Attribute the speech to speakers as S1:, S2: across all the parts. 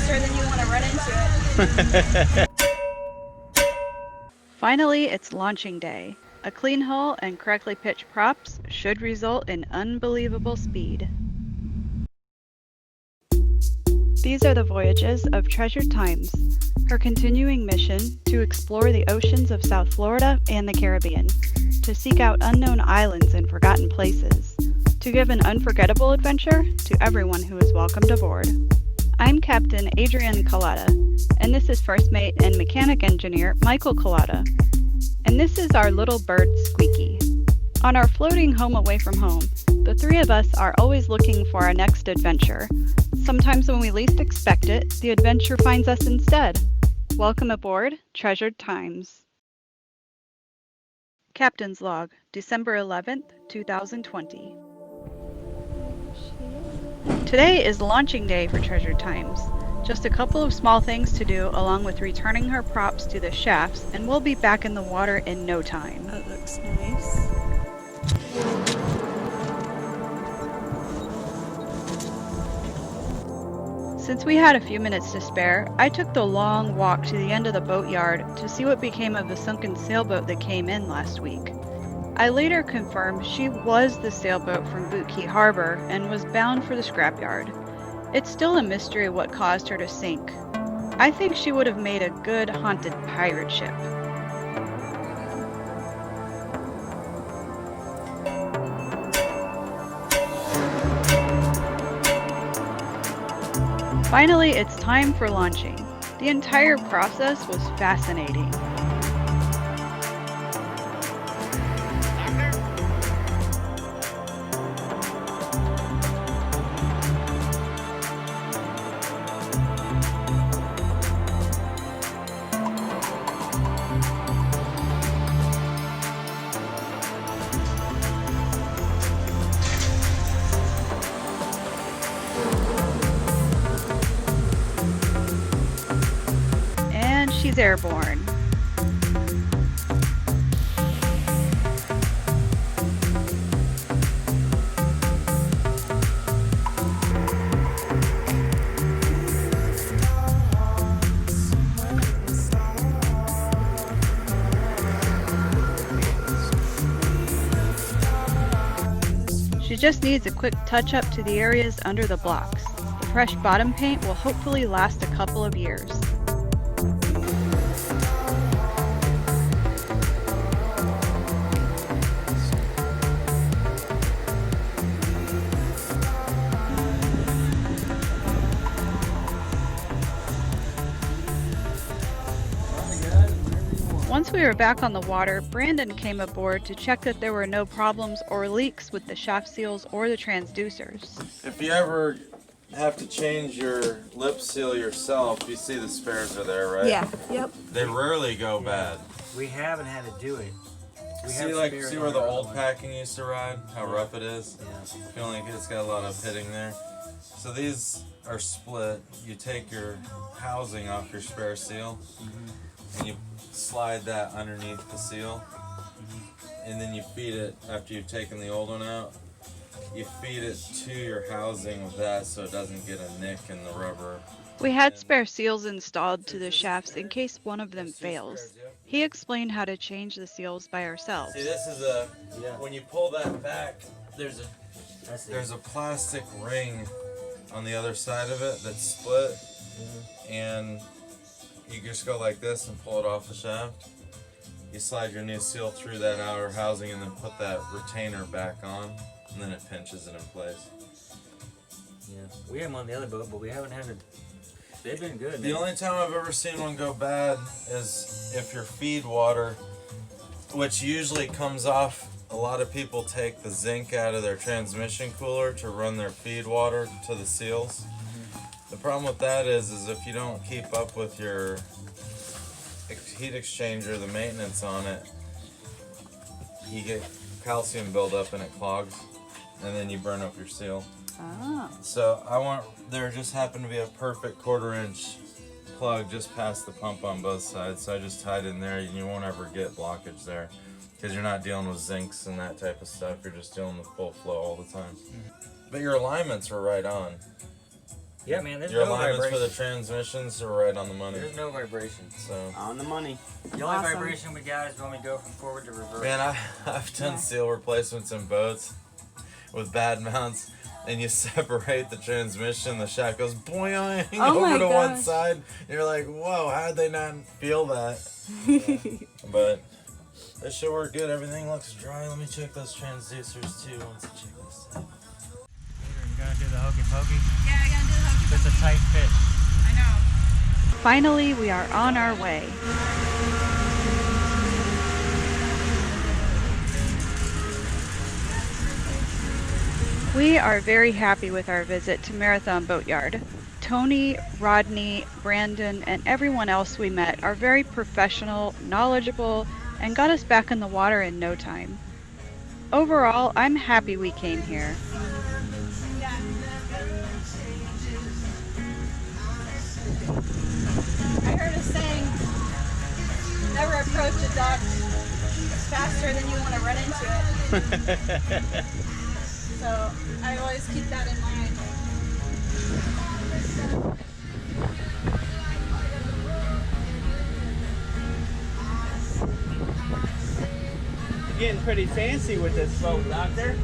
S1: faster than you want to run into it.
S2: Finally, it's launching day. A clean hull and correctly pitched props should result in unbelievable speed. These are the voyages of Treasured Times, her continuing mission to explore the oceans of South Florida and the Caribbean, to seek out unknown islands and forgotten places, to give an unforgettable adventure to everyone who is welcomed aboard. I'm Captain Adrienne Collada, and this is First Mate and Mechanic Engineer Michael Collada. And this is our little bird Squeaky. On our floating home away from home, the three of us are always looking for our next adventure. Sometimes when we least expect it, the adventure finds us instead. Welcome aboard, Treasured Times. Captain's Log, December 11th, 2020. Today is launching day for Treasured Times. Just a couple of small things to do along with returning her props to the shafts, and we'll be back in the water in no time.
S1: That looks nice.
S2: Since we had a few minutes to spare, I took the long walk to the end of the boatyard to see what became of the sunken sailboat that came in last week. I later confirmed she was the sailboat from Boot Key Harbor and was bound for the scrapyard. It's still a mystery what caused her to sink. I think she would have made a good haunted pirate ship. Finally, it's time for launching. The entire process was fascinating. And she's airborne. She just needs a quick touch-up to the areas under the blocks. The fresh bottom paint will hopefully last a couple of years. Once we were back on the water, Brandon came aboard to check that there were no problems or leaks with the shaft seals or the transducers.
S3: If you ever have to change your lip seal yourself, you see the spares are there, right?
S1: Yeah, yep.
S3: They rarely go bad.
S4: We haven't had to do it. We
S3: See,
S4: have
S3: like,
S4: spares
S3: see
S4: on
S3: where the
S4: our
S3: old
S4: one.
S3: packing used to ride? How rough it is?
S4: Yeah.
S3: I feel like it's got a lot of hitting there. So these are split. You take your housing off your spare seal, and you slide that underneath the seal, and then you feed it after you've taken the old one out. You feed it to your housing with that so it doesn't get a nick in the rubber.
S2: We had spare seals installed to the shafts in case one of them fails. He explained how to change the seals by ourselves.
S3: See, this is when you pull that back, there's a plastic ring on the other side of it that's split, and you just go like this and pull it off the shaft. You slide your new seal through that outer housing and then put that retainer back on, and then it pinches it in place.
S4: Yeah. We have them on the other boat, but we haven't had it. They've been good.
S3: The only time I've ever seen one go bad is if your feed water, which usually comes off, a lot of people take the zinc out of their transmission cooler to run their feed water to the seals. The problem with that is if you don't keep up with your heat exchanger, the maintenance on it, you get calcium buildup and it clogs, and then you burn up your seal.
S2: Ah.
S3: So there just happened to be a perfect 1/4 inch plug just past the pump on both sides, so I just tied it in there, and you won't ever get blockage there because you're not dealing with zincs and that type of stuff. You're just dealing with full flow all the time. But your alignments are right on.
S4: Yeah, man, there's
S3: Your
S4: no
S3: alignments for the
S4: vibration.
S3: transmissions are right on the money.
S4: There's no vibration.
S3: So,
S5: On the money.
S4: The only
S1: Awesome.
S4: vibration we got is when we go from forward to reverse.
S3: man, I've done
S1: Yeah.
S3: seal replacements in boats with bad mounts, and you separate the transmission, the shaft goes boing
S1: Oh my
S3: over to one
S1: gosh.
S3: side. You're like, whoa, how did they not feel that? But this should work good. Everything looks dry. Let me check those transducers too. Once I check this out.
S4: You gotta do the hokey pokey.
S1: Yeah, I gotta do the hokey.
S4: It's a tight fit.
S1: I know.
S2: Finally, we are on our way. We are very happy with our visit to Marathon Boatyard. Tony, Rodney, Brandon, and everyone else we met are very professional, knowledgeable, and got us back in the water in no time. Overall, I'm happy we came here.
S1: I heard a saying, never approach a dock faster than you want to run into it. So I always keep that in mind.
S5: You're getting pretty fancy with this boat, Doctor.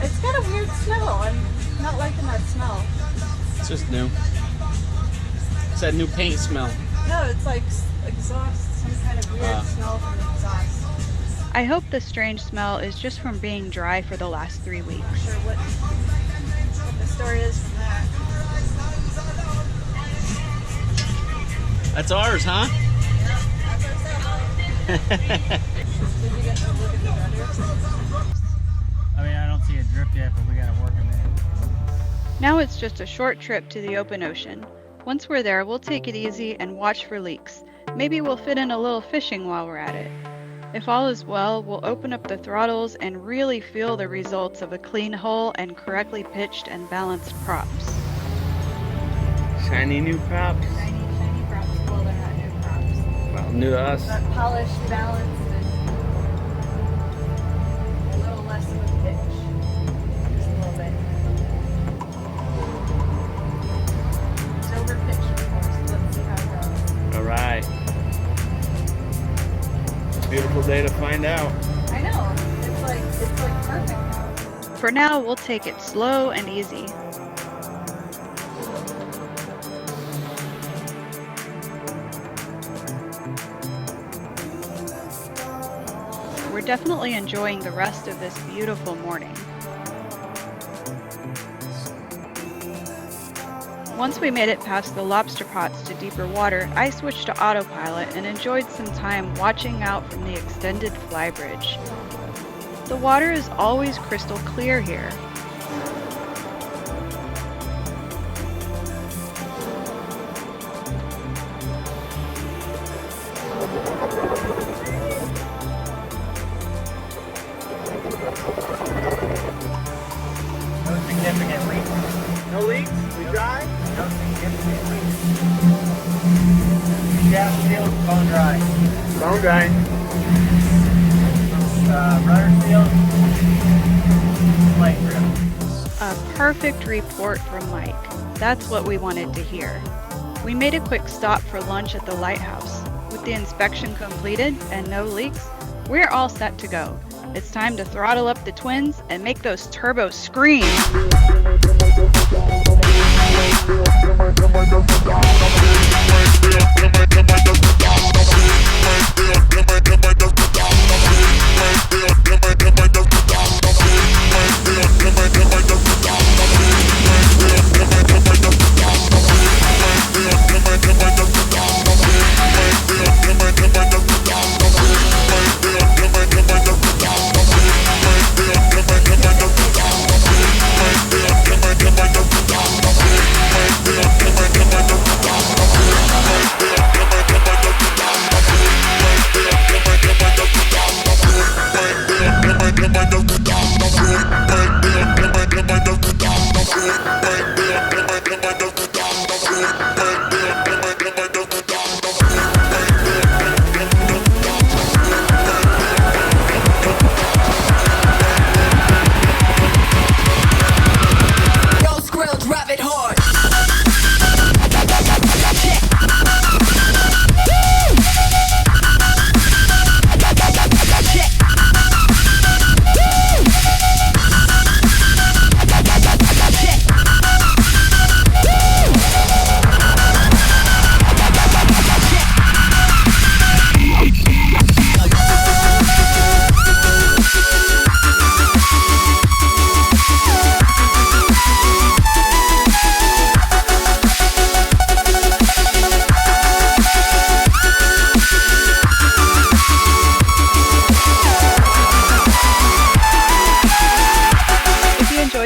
S1: It's got a weird smell. I'm not liking that smell.
S5: It's just new. It's that new paint smell.
S1: No, it's like exhaust, some kind of weird smell from the exhaust.
S2: I hope the strange smell is just from being dry for the last 3 weeks.
S1: Not sure what the story is from that.
S5: That's ours, huh?
S1: Did you get to look at the rudders?
S4: I mean, I don't see a drip yet, but we gotta work them in.
S2: Now it's just a short trip to the open ocean. Once we're there, we'll take it easy and watch for leaks. Maybe we'll fit in a little fishing while we're at it. If all is well, we'll open up the throttles and really feel the results of a clean hull and correctly pitched and balanced props.
S5: Shiny new props.
S1: Shiny props. Well, they're not new props.
S5: Well, new to us.
S1: Not polished, balanced, and a little less of a pitch. Just a little bit. It's over pitched before, so let's see how it goes.
S5: All right. Beautiful day to find out.
S1: I know. It's like perfect now.
S2: For now, we'll take it slow and easy. We're definitely enjoying the rest of this beautiful morning. Once we made it past the lobster pots to deeper water, I switched to autopilot and enjoyed some time watching out from the extended flybridge. The water is always crystal clear here.
S4: No significant leaks.
S5: No leaks? We dry?
S4: No significant leaks. Shaft seals, bone dry.
S5: Bone dry.
S4: Rudder seals, light grip.
S2: A perfect report from Mike. That's what we wanted to hear. We made a quick stop for lunch at the lighthouse. With the inspection completed and no leaks, we're all set to go. It's time to throttle up the twins and make those turbos scream.
S6: Yeah.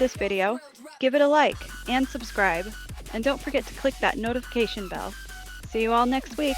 S2: this video, give it a like and subscribe, and don't forget to click that notification bell. See you all next week.